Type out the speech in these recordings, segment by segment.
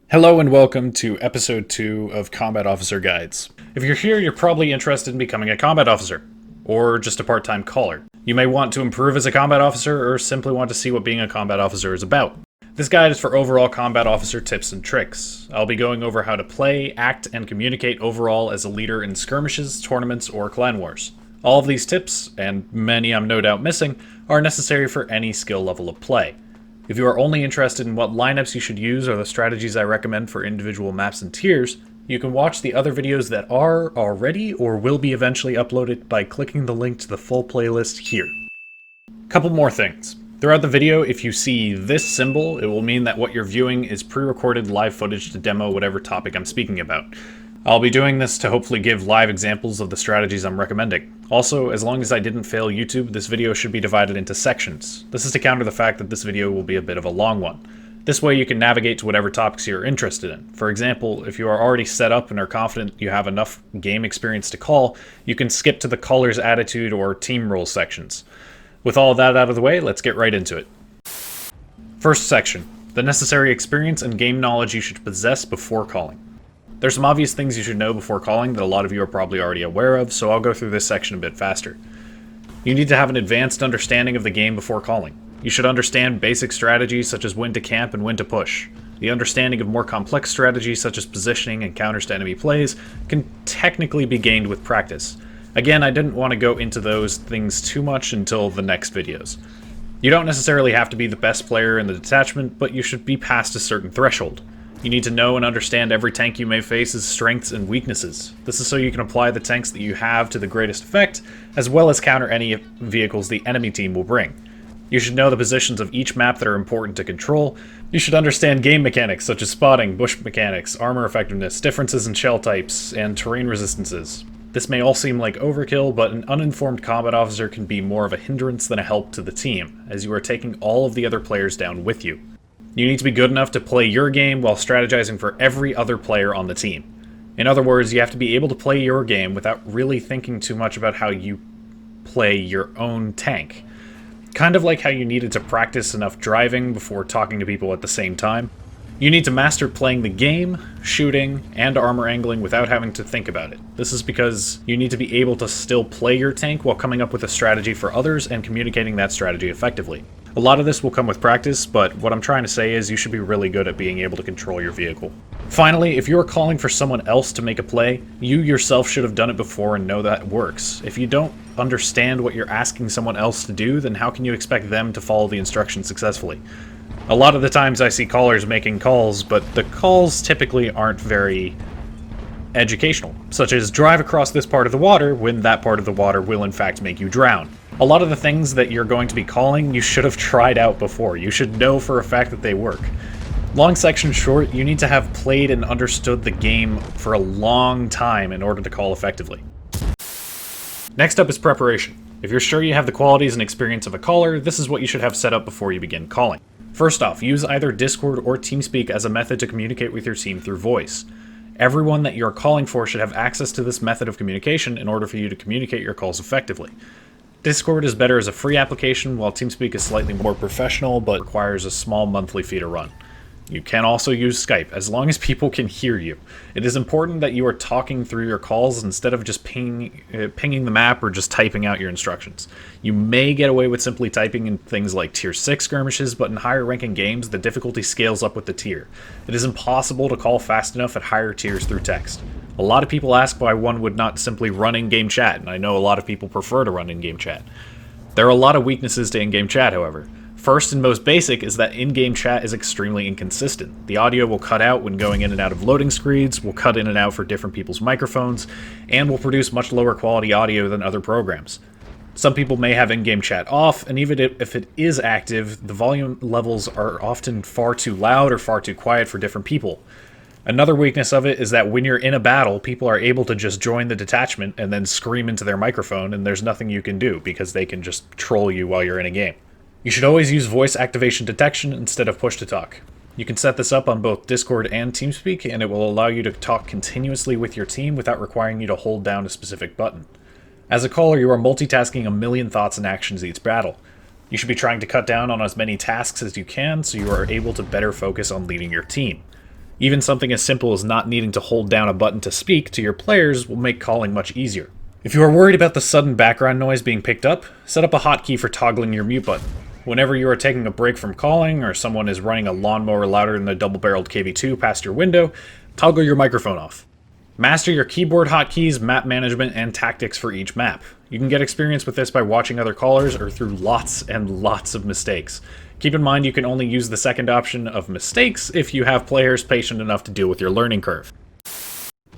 Hello and welcome to episode 2 of Combat Officer Guides. If you're here, you're probably interested in becoming a combat officer, or just a part-time caller. You may want to improve as a combat officer, or simply want to see what being a combat officer is about. This guide is for overall combat officer tips and tricks. I'll be going over how to play, act, and communicate overall as a leader in skirmishes, tournaments, or clan wars. All of these tips, and many I'm no doubt missing, are necessary for any skill level of play. If you are only interested in what lineups you should use or the strategies I recommend for individual maps and tiers, you can watch the other videos that are already or will be eventually uploaded by clicking the link to the full playlist here. Couple more things. Throughout the video, if you see this symbol, it will mean that what you're viewing is pre-recorded live footage to demo whatever topic I'm speaking about. I'll be doing this to hopefully give live examples of the strategies I'm recommending. Also, as long as I didn't fail YouTube, this video should be divided into sections. This is to counter the fact that this video will be a bit of a long one. This way you can navigate to whatever topics you're interested in. For example, if you are already set up and are confident you have enough game experience to call, you can skip to the caller's attitude or team roles sections. With all of that out of the way, let's get right into it. First section, the necessary experience and game knowledge you should possess before calling. There's some obvious things you should know before calling that a lot of you are probably already aware of, so I'll go through this section a bit faster. You need to have an advanced understanding of the game before calling. You should understand basic strategies such as when to camp and when to push. The understanding of more complex strategies such as positioning and counters to enemy plays can technically be gained with practice. Again, I didn't want to go into those things too much until the next videos. You don't necessarily have to be the best player in the detachment, but you should be past a certain threshold. You need to know and understand every tank you may face's strengths and weaknesses. This is so you can apply the tanks that you have to the greatest effect, as well as counter any vehicles the enemy team will bring. You should know the positions of each map that are important to control. You should understand game mechanics such as spotting, bush mechanics, armor effectiveness, differences in shell types, and terrain resistances. This may all seem like overkill, but an uninformed combat officer can be more of a hindrance than a help to the team, as you are taking all of the other players down with you. You need to be good enough to play your game while strategizing for every other player on the team. In other words, you have to be able to play your game without really thinking too much about how you play your own tank. Kind of like how you needed to practice enough driving before talking to people at the same time. You need to master playing the game, shooting, and armor angling without having to think about it. This is because you need to be able to still play your tank while coming up with a strategy for others and communicating that strategy effectively. A lot of this will come with practice, but what I'm trying to say is you should be really good at being able to control your vehicle. Finally, if you are calling for someone else to make a play, you yourself should have done it before and know that works. If you don't understand what you're asking someone else to do, then how can you expect them to follow the instructions successfully? A lot of the times I see callers making calls, but the calls typically aren't very educational, such as drive across this part of the water when that part of the water will in fact make you drown. A lot of the things that you're going to be calling you should have tried out before. You should know for a fact that they work. Long section short, you need to have played and understood the game for a long time in order to call effectively. Next up is preparation. If you're sure you have the qualities and experience of a caller, this is what you should have set up before you begin calling. First off, use either Discord or TeamSpeak as a method to communicate with your team through voice. Everyone that you're calling for should have access to this method of communication in order for you to communicate your calls effectively. Discord is better as a free application, while TeamSpeak is slightly more professional, but requires a small monthly fee to run. You can also use Skype, as long as people can hear you. It is important that you are talking through your calls instead of just pinging the map or just typing out your instructions. You may get away with simply typing in things like Tier 6 skirmishes, but in higher ranking games, the difficulty scales up with the tier. It is impossible to call fast enough at higher tiers through text. A lot of people ask why one would not simply run in-game chat, and I know a lot of people prefer to run in-game chat. There are a lot of weaknesses to in-game chat, however. First and most basic is that in-game chat is extremely inconsistent. The audio will cut out when going in and out of loading screens, will cut in and out for different people's microphones, and will produce much lower quality audio than other programs. Some people may have in-game chat off, and even if it is active, the volume levels are often far too loud or far too quiet for different people. Another weakness of it is that when you're in a battle, people are able to just join the detachment and then scream into their microphone, and there's nothing you can do because they can just troll you while you're in a game. You should always use voice activation detection instead of push-to-talk. You can set this up on both Discord and TeamSpeak, and it will allow you to talk continuously with your team without requiring you to hold down a specific button. As a caller, you are multitasking a million thoughts and actions each battle. You should be trying to cut down on as many tasks as you can so you are able to better focus on leading your team. Even something as simple as not needing to hold down a button to speak to your players will make calling much easier. If you are worried about the sudden background noise being picked up, set up a hotkey for toggling your mute button. Whenever you are taking a break from calling, or someone is running a lawnmower louder than a double-barreled KV2 past your window, toggle your microphone off. Master your keyboard hotkeys, map management, and tactics for each map. You can get experience with this by watching other callers or through lots and lots of mistakes. Keep in mind you can only use the second option of mistakes if you have players patient enough to deal with your learning curve.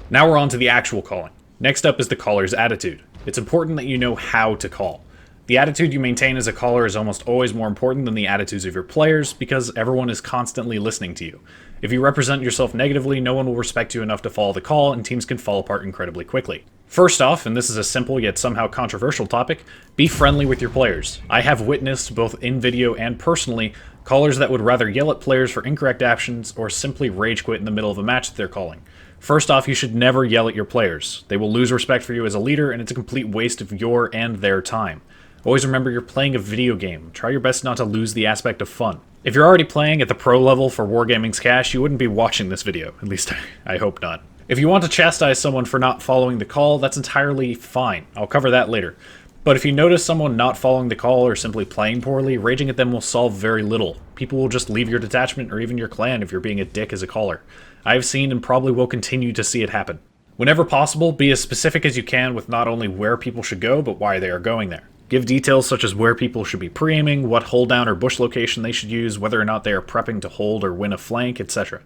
Now we're on to the actual calling. Next up is the caller's attitude. It's important that you know how to call. The attitude you maintain as a caller is almost always more important than the attitudes of your players because everyone is constantly listening to you. If you represent yourself negatively, no one will respect you enough to follow the call, and teams can fall apart incredibly quickly. First off, and this is a simple yet somehow controversial topic, be friendly with your players. I have witnessed, both in video and personally, callers that would rather yell at players for incorrect actions or simply rage quit in the middle of a match that they're calling. First off, you should never yell at your players. They will lose respect for you as a leader, and it's a complete waste of your and their time. Always remember you're playing a video game. Try your best not to lose the aspect of fun. If you're already playing at the pro level for Wargaming's cash, you wouldn't be watching this video. At least, I hope not. If you want to chastise someone for not following the call, that's entirely fine. I'll cover that later. But if you notice someone not following the call or simply playing poorly, raging at them will solve very little. People will just leave your detachment or even your clan if you're being a dick as a caller. I've seen and probably will continue to see it happen. Whenever possible, be as specific as you can with not only where people should go, but why they are going there. Give details such as where people should be pre-aiming, what hold down or bush location they should use, whether or not they are prepping to hold or win a flank, etc.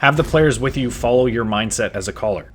Have the players with you follow your mindset as a caller.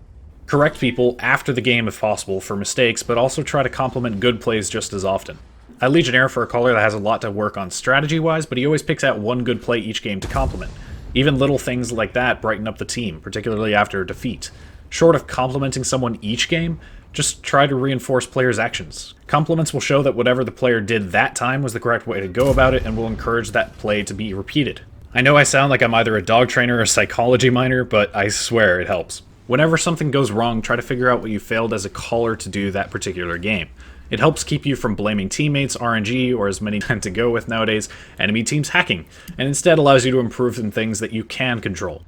Correct people after the game if possible for mistakes, but also try to compliment good plays just as often. I Legionnaire for a caller that has a lot to work on strategy-wise, but he always picks out one good play each game to compliment. Even little things like that brighten up the team, particularly after a defeat. Short of complimenting someone each game, just try to reinforce players' actions. Compliments will show that whatever the player did that time was the correct way to go about it and will encourage that play to be repeated. I know I sound like I'm either a dog trainer or a psychology minor, but I swear it helps. Whenever something goes wrong, try to figure out what you failed as a caller to do that particular game. It helps keep you from blaming teammates, RNG, or as many tend to go with nowadays, enemy teams hacking, and instead allows you to improve in things that you can control.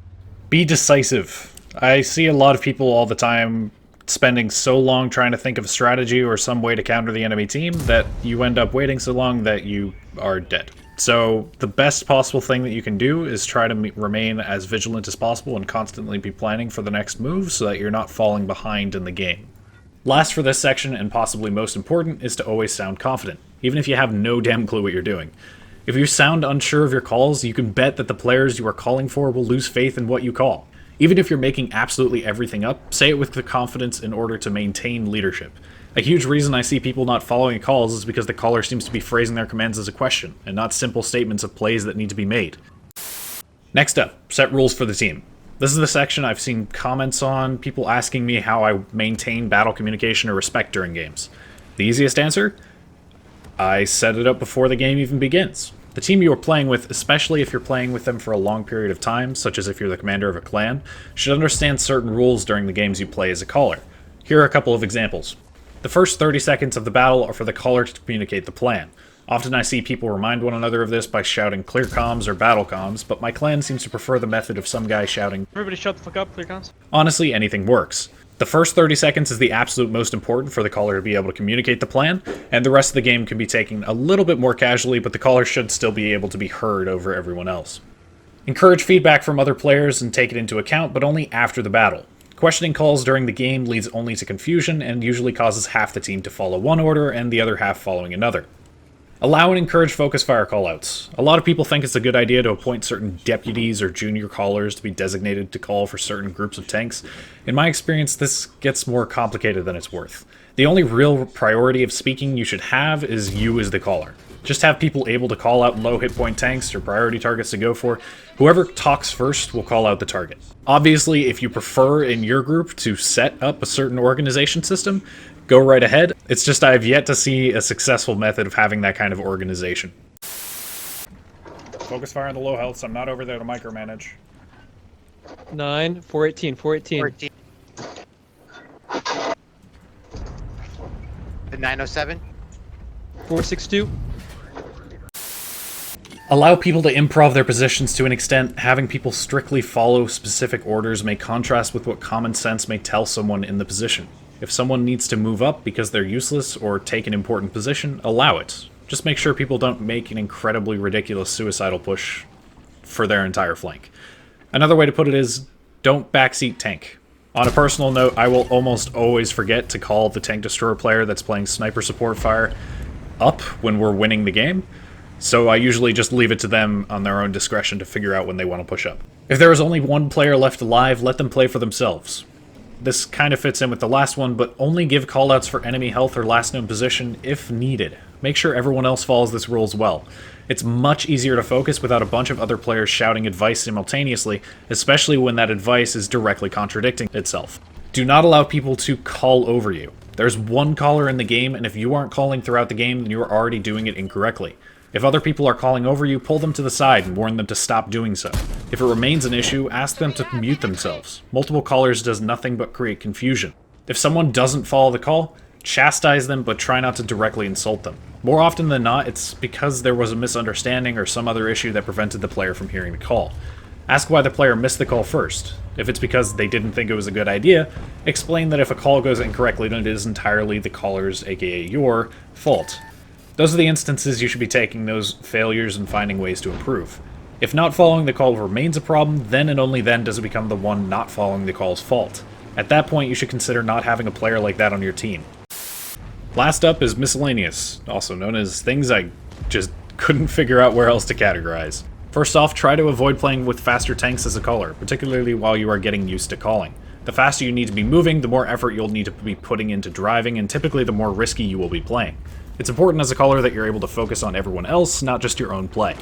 Be decisive. I see a lot of people all the time spending so long trying to think of a strategy or some way to counter the enemy team that you end up waiting so long that you are dead. So the best possible thing that you can do is try to remain as vigilant as possible and constantly be planning for the next move so that you're not falling behind in the game. Last for this section, and possibly most important, is to always sound confident, even if you have no damn clue what you're doing. If you sound unsure of your calls, you can bet that the players you are calling for will lose faith in what you call. Even if you're making absolutely everything up, say it with the confidence in order to maintain leadership. A huge reason I see people not following calls is because the caller seems to be phrasing their commands as a question, and not simple statements of plays that need to be made. Next up, set rules for the team. This is the section I've seen comments on, people asking me how I maintain battle communication or respect during games. The easiest answer? I set it up before the game even begins. The team you are playing with, especially if you're playing with them for a long period of time, such as if you're the commander of a clan, should understand certain rules during the games you play as a caller. Here are a couple of examples. The first 30 seconds of the battle are for the caller to communicate the plan. Often I see people remind one another of this by shouting clear comms or battle comms, but my clan seems to prefer the method of some guy shouting, "Everybody shut the fuck up, clear comms." Honestly, anything works. The first 30 seconds is the absolute most important for the caller to be able to communicate the plan, and the rest of the game can be taken a little bit more casually, but the caller should still be able to be heard over everyone else. Encourage feedback from other players and take it into account, but only after the battle. Questioning calls during the game leads only to confusion and usually causes half the team to follow one order and the other half following another. Allow and encourage focus fire callouts. A lot of people think it's a good idea to appoint certain deputies or junior callers to be designated to call for certain groups of tanks. In my experience, this gets more complicated than it's worth. The only real priority of speaking you should have is you as the caller. Just have people able to call out low hit point tanks or priority targets to go for. Whoever talks first will call out the target. Obviously, if you prefer in your group to set up a certain organization system, go right ahead. It's just I've yet to see a successful method of having that kind of organization. Focus fire on the low healths. I'm not over there to micromanage. 9, 418, 418. 14. The 907. 462. Allow people to improv their positions to an extent. Having people strictly follow specific orders may contrast with what common sense may tell someone in the position. If someone needs to move up because they're useless or take an important position, allow it. Just make sure people don't make an incredibly ridiculous suicidal push for their entire flank. Another way to put it is, don't backseat tank. On a personal note, I will almost always forget to call the tank destroyer player that's playing sniper support fire up when we're winning the game, so I usually just leave it to them on their own discretion to figure out when they want to push up. If there is only one player left alive, let them play for themselves. This kind of fits in with the last one, but only give callouts for enemy health or last known position if needed. Make sure everyone else follows this rule as well. It's much easier to focus without a bunch of other players shouting advice simultaneously, especially when that advice is directly contradicting itself. Do not allow people to call over you. There's one caller in the game, and if you aren't calling throughout the game, then you are already doing it incorrectly. If other people are calling over you, pull them to the side and warn them to stop doing so. If it remains an issue, ask them to mute themselves. Multiple callers does nothing but create confusion. If someone doesn't follow the call, chastise them, but try not to directly insult them. More often than not, it's because there was a misunderstanding or some other issue that prevented the player from hearing the call. Ask why the player missed the call first. If it's because they didn't think it was a good idea, explain that if a call goes incorrectly, then it is entirely the caller's, aka your, fault. Those are the instances you should be taking those failures and finding ways to improve. If not following the call remains a problem, then and only then does it become the one not following the call's fault. At that point, you should consider not having a player like that on your team. Last up is Miscellaneous, also known as things I just couldn't figure out where else to categorize. First off, try to avoid playing with faster tanks as a caller, particularly while you are getting used to calling. The faster you need to be moving, the more effort you'll need to be putting into driving, and typically the more risky you will be playing. It's important as a caller that you're able to focus on everyone else, not just your own play.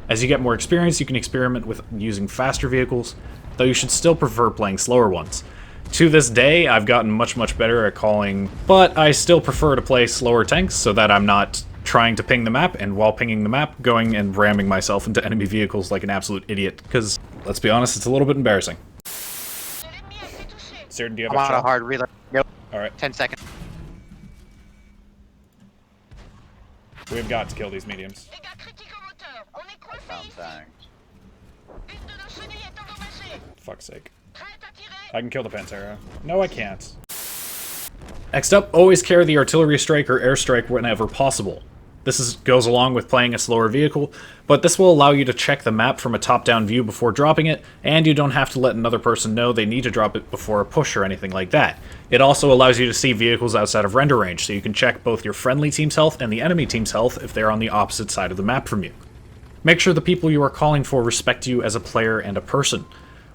As you get more experience, you can experiment with using faster vehicles, though you should still prefer playing slower ones. To this day, I've gotten much better at calling, but I still prefer to play slower tanks so that I'm not trying to ping the map, and while pinging the map, going and ramming myself into enemy vehicles like an absolute idiot, because, let's be honest, it's a little bit embarrassing. Sir, do you have I'm a on shot? a hard reload. Nope. Alright, 10 seconds. we've got to kill these mediums. Fuck's sake. I can kill the Pantera. No, I can't. Next up, always carry the artillery strike or airstrike whenever possible. This goes along with playing a slower vehicle, but this will allow you to check the map from a top-down view before dropping it, and you don't have to let another person know they need to drop it before a push or anything like that. It also allows you to see vehicles outside of render range, so you can check both your friendly team's health and the enemy team's health if they're on the opposite side of the map from you. Make sure the people you are calling for respect you as a player and a person,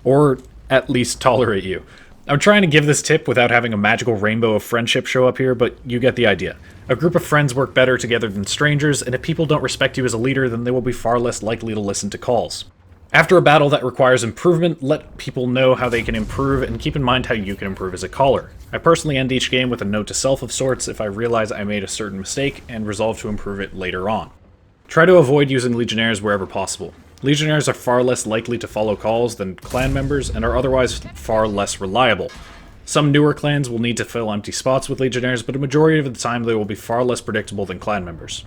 or at least tolerate you. I'm trying to give this tip without having a magical rainbow of friendship show up here, but you get the idea. A group of friends work better together than strangers, and if people don't respect you as a leader, then they will be far less likely to listen to calls. After a battle that requires improvement, let people know how they can improve, and keep in mind how you can improve as a caller. I personally end each game with a note to self of sorts if I realize I made a certain mistake, and resolve to improve it later on. Try to avoid using Legionnaires wherever possible. Legionnaires are far less likely to follow calls than clan members, and are otherwise far less reliable. Some newer clans will need to fill empty spots with Legionnaires, but a majority of the time they will be far less predictable than clan members.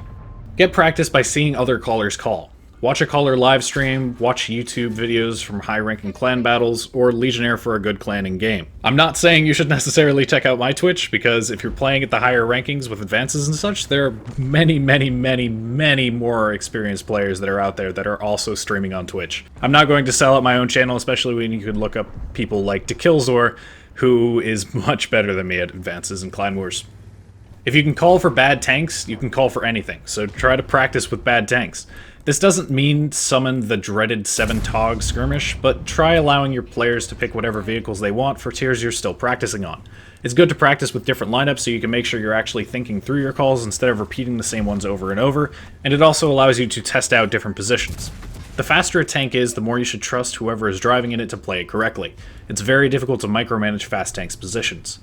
Get practice by seeing other callers call. Watch a caller live stream, watch YouTube videos from high-ranking clan battles, or Legionnaire for a good clan in game. I'm not saying you should necessarily check out my Twitch, because if you're playing at the higher rankings with advances and such, there are many more experienced players that are out there that are also streaming on Twitch. I'm not going to sell out my own channel, especially when you can look up people like Dakillzor, who is much better than me at advances and clan wars. If you can call for bad tanks, you can call for anything, so try to practice with bad tanks. This doesn't mean summon the dreaded 7-tog skirmish, but try allowing your players to pick whatever vehicles they want for tiers you're still practicing on. It's good to practice with different lineups so you can make sure you're actually thinking through your calls instead of repeating the same ones over and over, and it also allows you to test out different positions. The faster a tank is, the more you should trust whoever is driving in it to play it correctly. It's very difficult to micromanage fast tanks' positions.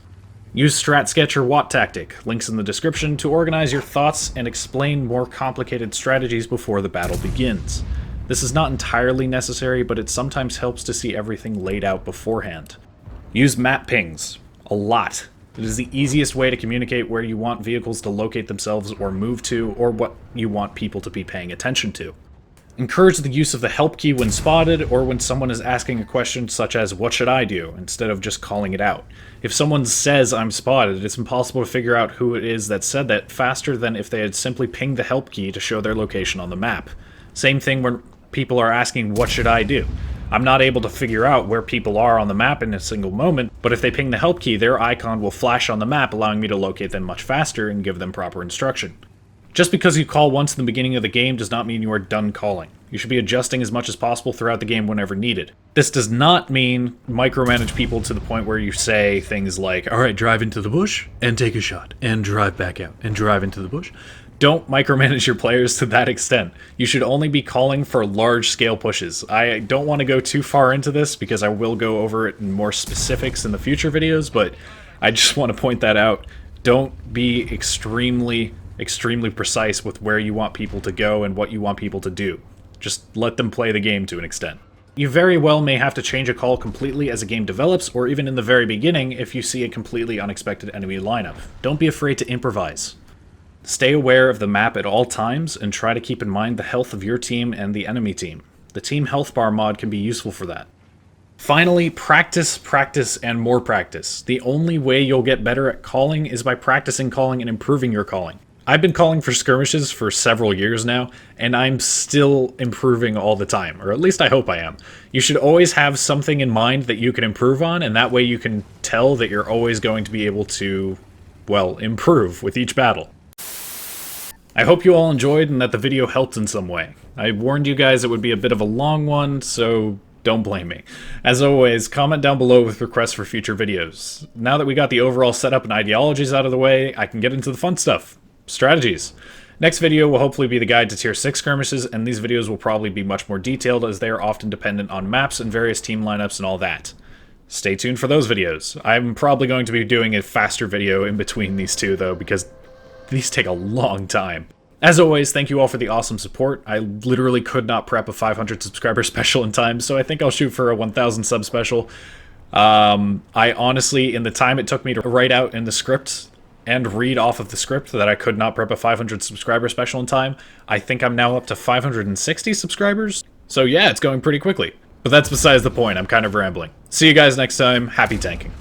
Use Stratsketch or WoT tactic, links in the description, to organize your thoughts and explain more complicated strategies before the battle begins. This is not entirely necessary, but it sometimes helps to see everything laid out beforehand. Use map pings. A lot. It is the easiest way to communicate where you want vehicles to locate themselves or move to, or what you want people to be paying attention to. Encourage the use of the help key when spotted or when someone is asking a question such as, "What should I do?" instead of just calling it out. If someone says, "I'm spotted," it's impossible to figure out who it is that said that faster than if they had simply pinged the help key to show their location on the map. Same thing when people are asking, "What should I do?" I'm not able to figure out where people are on the map in a single moment, but if they ping the help key, their icon will flash on the map, allowing me to locate them much faster and give them proper instruction. Just because you call once in the beginning of the game does not mean you are done calling. You should be adjusting as much as possible throughout the game whenever needed. This does not mean micromanage people to the point where you say things like, "Alright, drive into the bush, and take a shot, and drive back out, and drive into the bush." Don't micromanage your players to that extent. You should only be calling for large-scale pushes. I don't want to go too far into this because I will go over it in more specifics in the future videos, but I just want to point that out. Don't be extremely precise with where you want people to go and what you want people to do. Just let them play the game to an extent. You very well may have to change a call completely as a game develops, or even in the very beginning if you see a completely unexpected enemy lineup. Don't be afraid to improvise. Stay aware of the map at all times, and try to keep in mind the health of your team and the enemy team. The team health bar mod can be useful for that. Finally, practice, and more practice. The only way you'll get better at calling is by practicing calling and improving your calling. I've been calling for skirmishes for several years now, and I'm still improving all the time, or at least I hope I am. You should always have something in mind that you can improve on, and that way you can tell that you're always going to be able to, well, improve with each battle. I hope you all enjoyed and that the video helped in some way. I warned you guys it would be a bit of a long one, so don't blame me. As always, comment down below with requests for future videos. Now that we got the overall setup and ideologies out of the way, I can get into the fun stuff. Strategies. Next video will hopefully be the guide to tier 6 skirmishes, and these videos will probably be much more detailed as they are often dependent on maps and various team lineups and all that. Stay tuned for those videos. I'm probably going to be doing a faster video in between these two though, because these take a long time. As always, thank you all for the awesome support. I literally could not prep a 500 subscriber special in time, so I think I'll shoot for a 1,000 sub special. I honestly, in the time it took me to write out in the script and read off of the script that I could not prep a 500 subscriber special in time, I think I'm now up to 560 subscribers. So yeah, it's going pretty quickly. But that's besides the point, I'm kind of rambling. See you guys next time, happy tanking.